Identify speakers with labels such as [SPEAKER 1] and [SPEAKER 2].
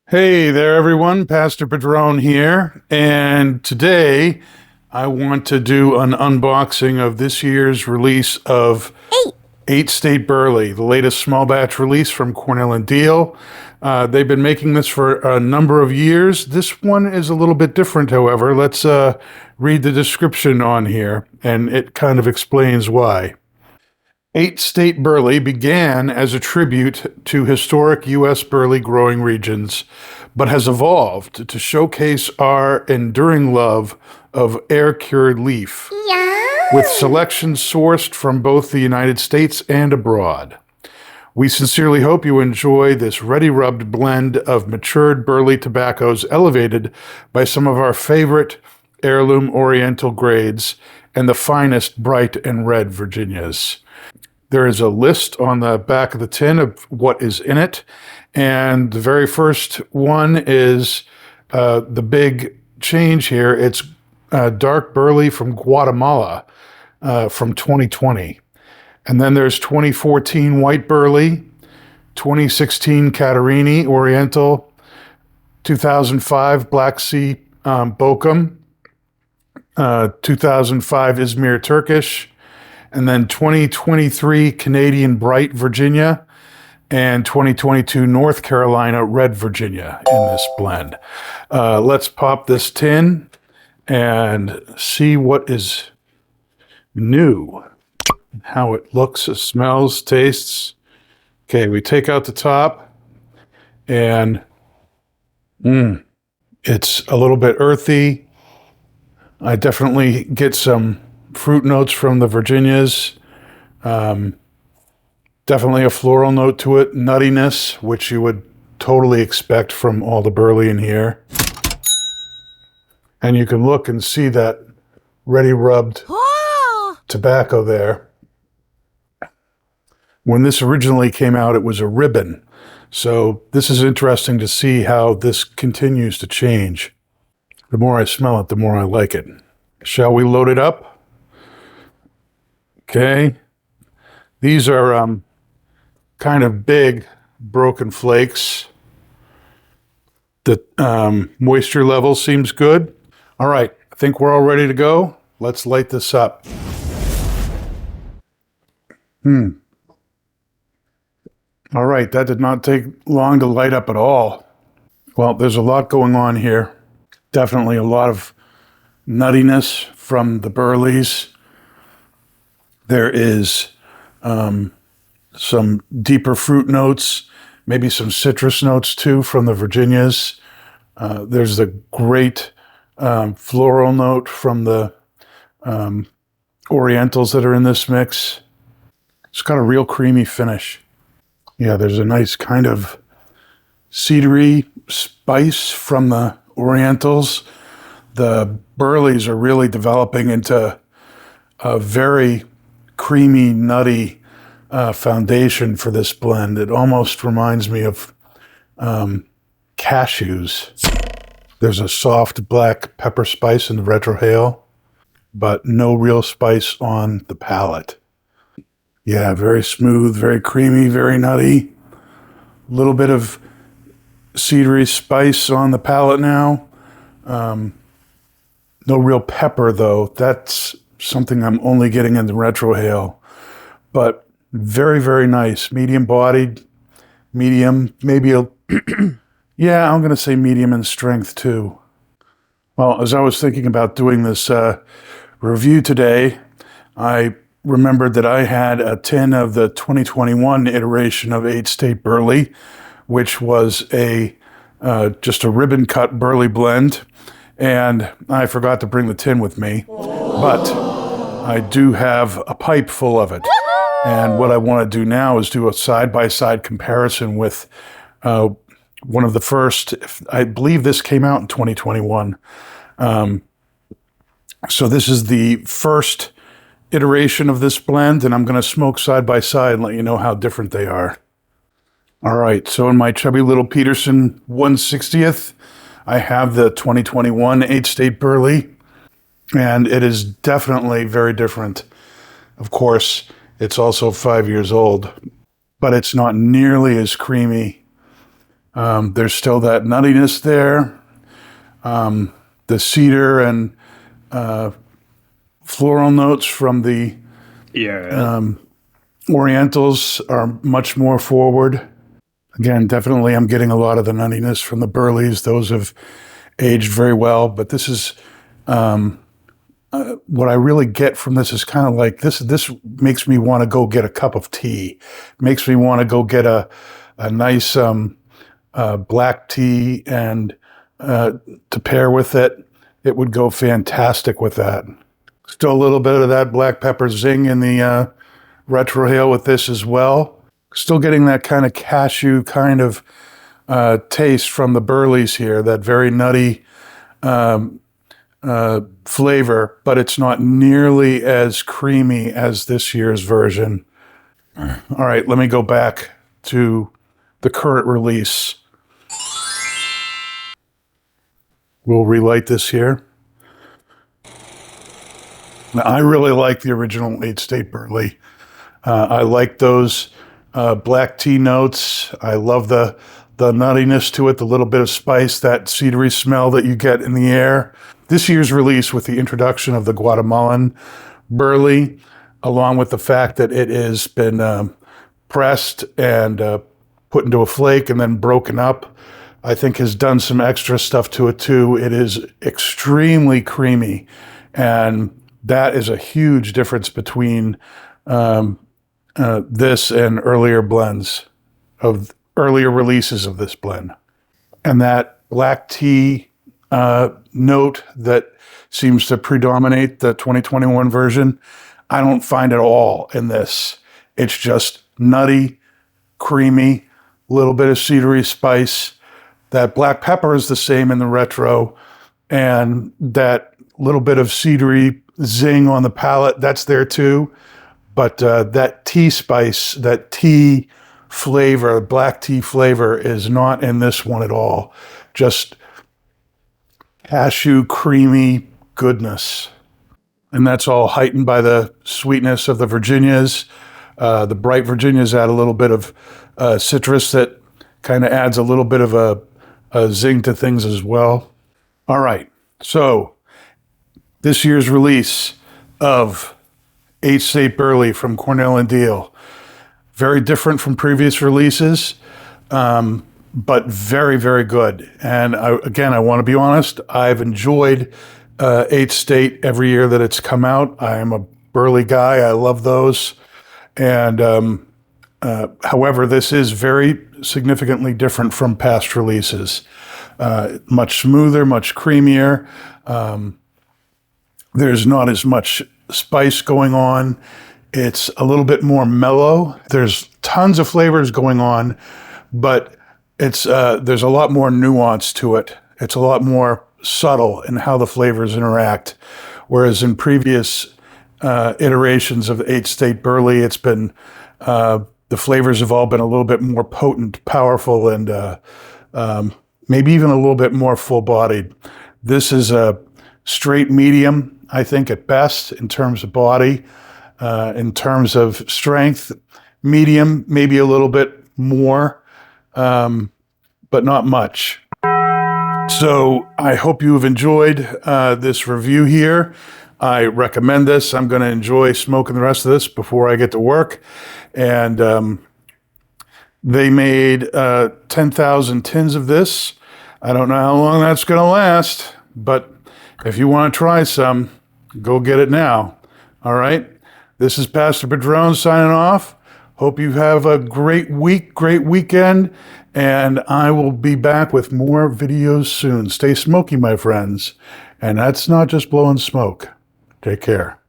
[SPEAKER 1] Hey there, everyone. Pastor Padron here. And today I want to do an unboxing of this year's release of Eight State Burley, the latest small batch release from Cornell and Diehl. They've been making this for a number of years. This one is a little bit different, however. Let's read the description on here, and it kind of explains why. Eight State Burley began as a tribute to historic U.S. burley growing regions, but has evolved to showcase our enduring love of air-cured leaf, with selections sourced from both the United States and abroad. We sincerely hope you enjoy this ready-rubbed blend of matured burley tobaccos elevated by some of our favorite heirloom Oriental grades and the finest bright and red Virginias. There is a list on the back of the tin of what is in it. And the very first one is the big change here. It's dark burley from Guatemala from 2020. And then there's 2014 white burley, 2016 Catarini Oriental, 2005 Black Sea Bochum, 2005 Izmir Turkish, and then 2023 Canadian Bright Virginia, and 2022 North Carolina Red Virginia in this blend. Let's pop this tin and see what is new, how it looks, smells, tastes. Okay, we take out the top, and it's a little bit earthy. I definitely get some fruit notes from the Virginias. Definitely a floral note to it, nuttiness, which you would totally expect from all the burley in here. And you can look and see that ready rubbed tobacco there. When this originally came out, it was a ribbon. So this is interesting to see how this continues to change. The more I smell it, the more I like it. Shall we load it up? Okay. These are kind of big broken flakes. The moisture level seems good. All right, I think we're all ready to go. Let's light this up. All right, that did not take long to light up at all. Well, there's a lot going on here. Definitely a lot of nuttiness from the burleys. There is some deeper fruit notes, maybe some citrus notes too from the Virginias. There's the great floral note from the Orientals that are in this mix. It's got a real creamy finish. Yeah, there's a nice kind of cedary spice from the Orientals. The burleys are really developing into a very creamy, nutty foundation for this blend. It almost reminds me of cashews. There's a soft black pepper spice in the retrohale, but no real spice on the palate. Yeah, very smooth, very creamy, very nutty. A little bit of cedary spice on the palate now. No real pepper, though. That's something I'm only getting in the retrohale. But very, very nice. Medium-bodied, medium, maybe yeah, I'm going to say medium in strength, too. Well, as I was thinking about doing this review today, I remembered that I had a tin of the 2021 iteration of Eight State Burley, which was just a ribbon-cut burley blend, and I forgot to bring the tin with me, but I do have a pipe full of it. And what I want to do now is do a side-by-side comparison with one of the first, I believe this came out in 2021. So this is the first iteration of this blend, and I'm going to smoke side by side and let you know how different they are. All right, so in my chubby little Peterson 1/60th, I have the 2021 Eight State Burley, and it is definitely very different. Of course, it's also 5 years old, but it's not nearly as creamy There's still that nuttiness there. The cedar and floral notes from the Orientals are much more forward. Again, definitely I'm getting a lot of the nuttiness from the Burleys. Those have aged very well, but this is what I really get from this is kind of like this makes me want to go get a cup of tea. Makes me want to go get a nice black tea and to pair with it. It would go fantastic with that. Still a little bit of that black pepper zing in the retrohale with this as well. Still getting that kind of cashew kind of taste from the Burleys here, that very nutty flavor, but it's not nearly as creamy as this year's version. All right, let me go back to the current release. We'll relight this here. Now, I really like the original Eight State Burley. I like those black tea notes. I love the nuttiness to it, the little bit of spice, that cedary smell that you get in the air. This year's release, with the introduction of the Guatemalan Burley, along with the fact that it has been pressed and put into a flake and then broken up, I think has done some extra stuff to it too. It is extremely creamy, and that is a huge difference between this and earlier blends of earlier releases of this blend. And that black tea note that seems to predominate the 2021 version, I don't find at all in this. It's just nutty, creamy, little bit of cedary spice. That black pepper is the same in the retro, and that little bit of cedary zing on the palate, that's there too. But that tea spice, that tea flavor, black tea flavor, is not in this one at all. Just cashew, creamy goodness. And that's all heightened by the sweetness of the Virginias. The bright Virginias add a little bit of citrus that kind of adds a little bit of a zing to things as well. All right, so this year's release of Eight State Burley from Cornell and Diehl. Very different from previous releases, but very, very good. And I want to be honest, I've enjoyed Eight State every year that it's come out. I am a Burley guy. I love those. And however, this is very significantly different from past releases. Much smoother, much creamier. There's not as much spice going on. It's a little bit more mellow. There's tons of flavors going on, but it's there's a lot more nuance to it. It's a lot more subtle in how the flavors interact. Whereas in previous iterations of Eight State Burley, it's been the flavors have all been a little bit more potent, powerful, and maybe even a little bit more full-bodied. This is a straight medium, I think, at best, in terms of body. In terms of strength, medium, maybe a little bit more, but not much. So I hope you have enjoyed this review here. I recommend this. I'm going to enjoy smoking the rest of this before I get to work. And they made 10,000 tins of this. I don't know how long that's going to last, but if you want to try some, go get it now. All right? This is Pastor Padron signing off. Hope you have a great week, great weekend, and I will be back with more videos soon. Stay smoky, my friends. And that's not just blowing smoke. Take care.